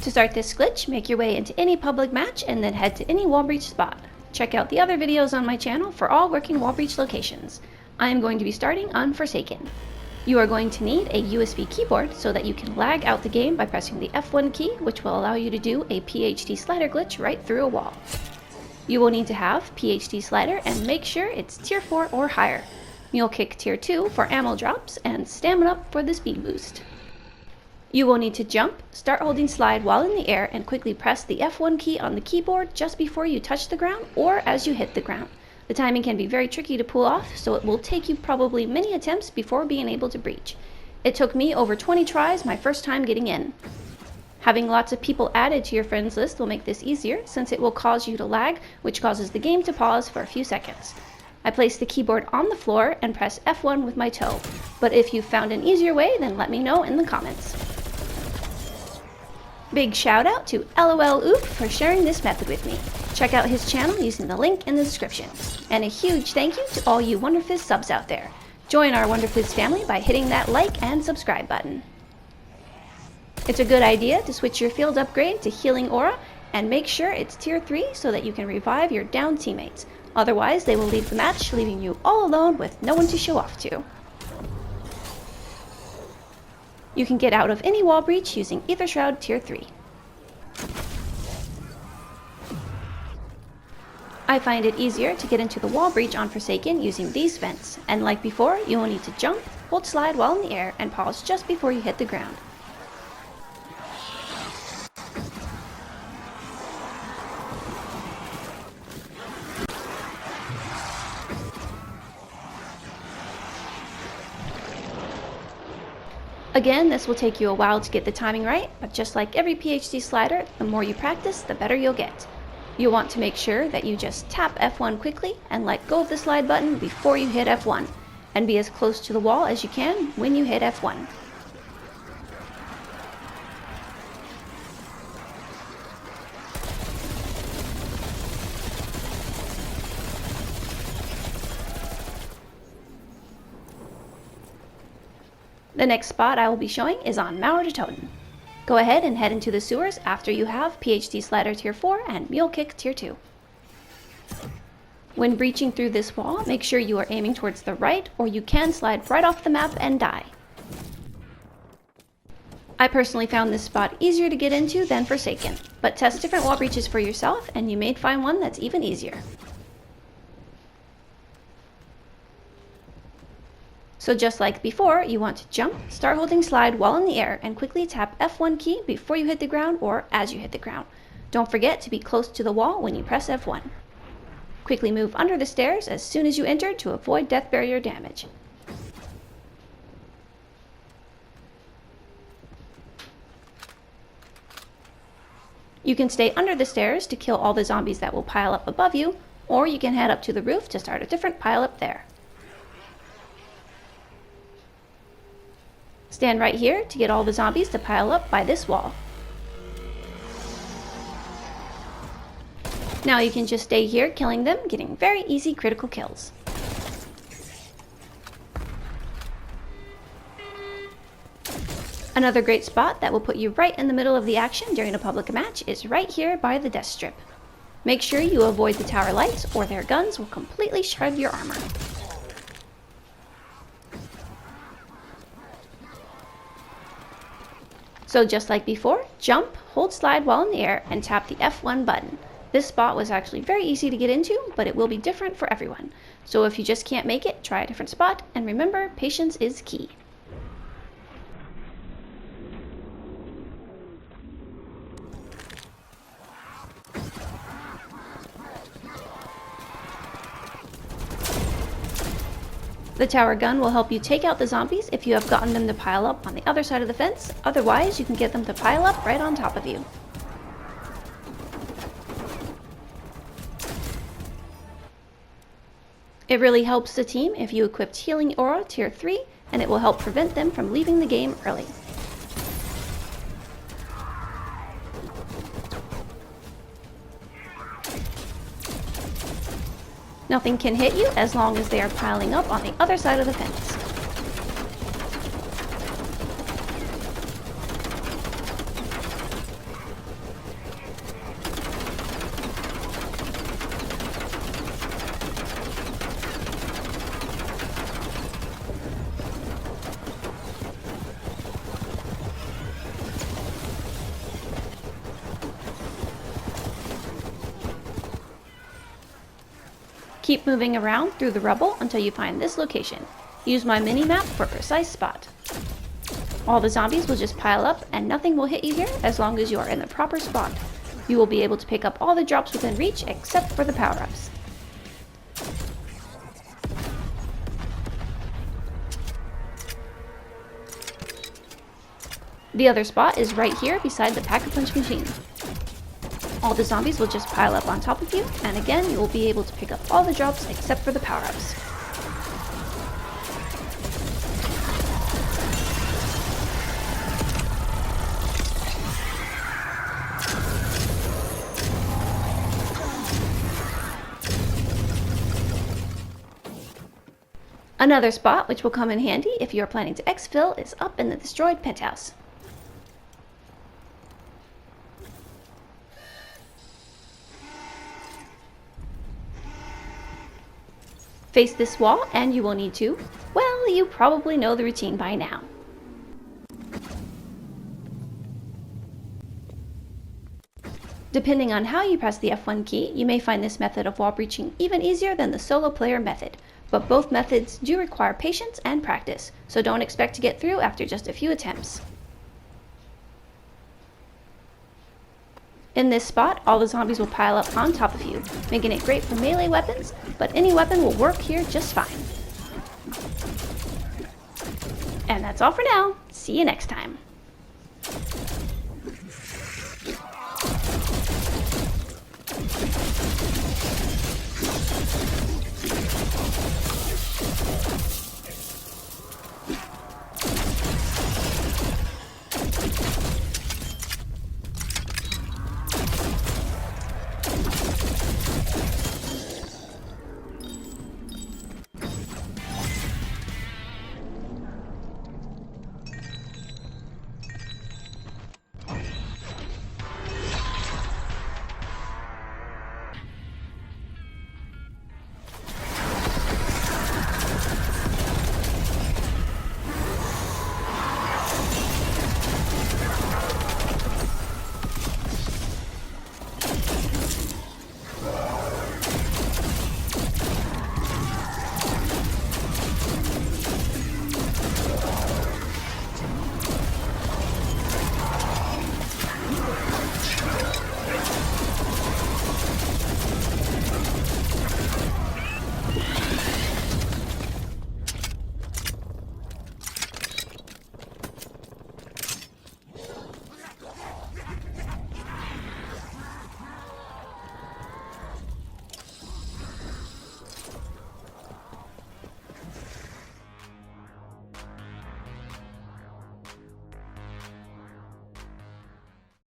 To start this glitch, make your way into any public match and then head to any Wallbreach spot. Check out the other videos on my channel for all working Wallbreach locations. I am going to be starting on Forsaken. You are going to need a USB keyboard so that you can lag out the game by pressing the F1 key, which will allow you to do a PhD slider glitch right through a wall. You will need to have PhD slider and make sure it's tier 4 or higher. 𝐿𝐔𝐁𝐿 tier 2 for ammo drops and stamina up for the speed boost. You will need to jump, start holding slide while in the air, and quickly press the F1 key on the keyboard just before you touch the ground or as you hit the ground. The timing can be very tricky to pull off, so it will take you probably many attempts before being able to breach. It took me over 20 tries my first time getting in. Having lots of people added to your friends list will make this easier, since it will cause you to lag, which causes the game to pause for a few seconds. I place the keyboard on the floor and press F1 with my toe, but if you've found an easier way, then let me know in the comments. Big shout out to 𝐿𝐿 for sharing this method with me. Check out his channel using the link in the description. And a huge thank you to all you WonderFizz subs out there. Join our WonderFizz family by hitting that like and subscribe button. It's a good idea to switch your field upgrade to Healing Aura and make sure it's tier 3 so that you can revive your downed teammates. Otherwise, they will leave the match, leaving you all alone with no one to show off to. You can get out of any wall breach using Aether Shroud tier 3. I find it easier to get into the wall breach on Forsaken using these vents, and like before, you will need to jump, hold slide while in the air, and pause just before you hit the ground. Again, this will take you a while to get the timing right, but just like every PhD slider, the more you practice, the better you'll get. You'll want to make sure that you just tap F1 quickly and let go of the slide button before you hit F1, and be as close to the wall as you can when you hit F1. The next spot I will be showing is on mower to totem. Go ahead and head into the sewers after you have PhD slider tier 4 and 𝐿𝐔𝐁𝐿 tier 2. When breaching through this wall, make sure you are aiming towards the right, or you can slide right off the map and die. I personally found this spot easier to get into than Forsaken, but test different wall breaches for yourself and you may find one that's even easier. So just like before, you want to jump, start holding slide while in the air, and quickly tap F1 key before you hit the ground or as you hit the ground. Don't forget to be close to the wall when you press F1. Quickly move under the stairs as soon as you enter to avoid death barrier damage. You can stay under the stairs to kill all the zombies that will pile up above you, or you can head up to the roof to start a different pile up there. Stand right here to get all the zombies to pile up by this wall. Now you can just stay here killing them, getting very easy critical kills. Another great spot that will put you right in the middle of the action during a public match is right here by the death strip. Make sure you avoid the tower lights or their guns will completely shred your armor. So just like before, jump, hold slide while in the air, and tap the F1 button. This spot was actually very easy to get into, but it will be different for everyone. So if you just can't make it, try a different spot, and remember, patience is key. The tower gun will help you take out the zombies if you have gotten them to pile up on the other side of the fence. Otherwise, you can get them to pile up right on top of you. It really helps the team if you equipped Healing Aura tier 3, and it will help prevent them from leaving the game early. Nothing can hit you as long as they are piling up on the other side of the fence. Keep moving around through the rubble until you find this location. Use my mini-map for a precise spot. All the zombies will just pile up and nothing will hit you here as long as you are in the proper spot. You will be able to pick up all the drops within reach except for the power-ups. The other spot is right here beside the Pack-a-Punch machine. All the zombies will just pile up on top of you, and again you will be able to pick up all the drops except for the power-ups. Another spot which will come in handy if you are planning to exfil is up in the destroyed penthouse. Face this wall and you will need to, well, you probably know the routine by now. Depending on how you press the F1 key, you may find this method of wall breaching even easier than the solo player method, but both methods do require patience and practice, so don't expect to get through after just a few attempts. In this spot, all the zombies will pile up on top of you, making it great for melee weapons, but any weapon will work here just fine. And that's all for now. See you next time.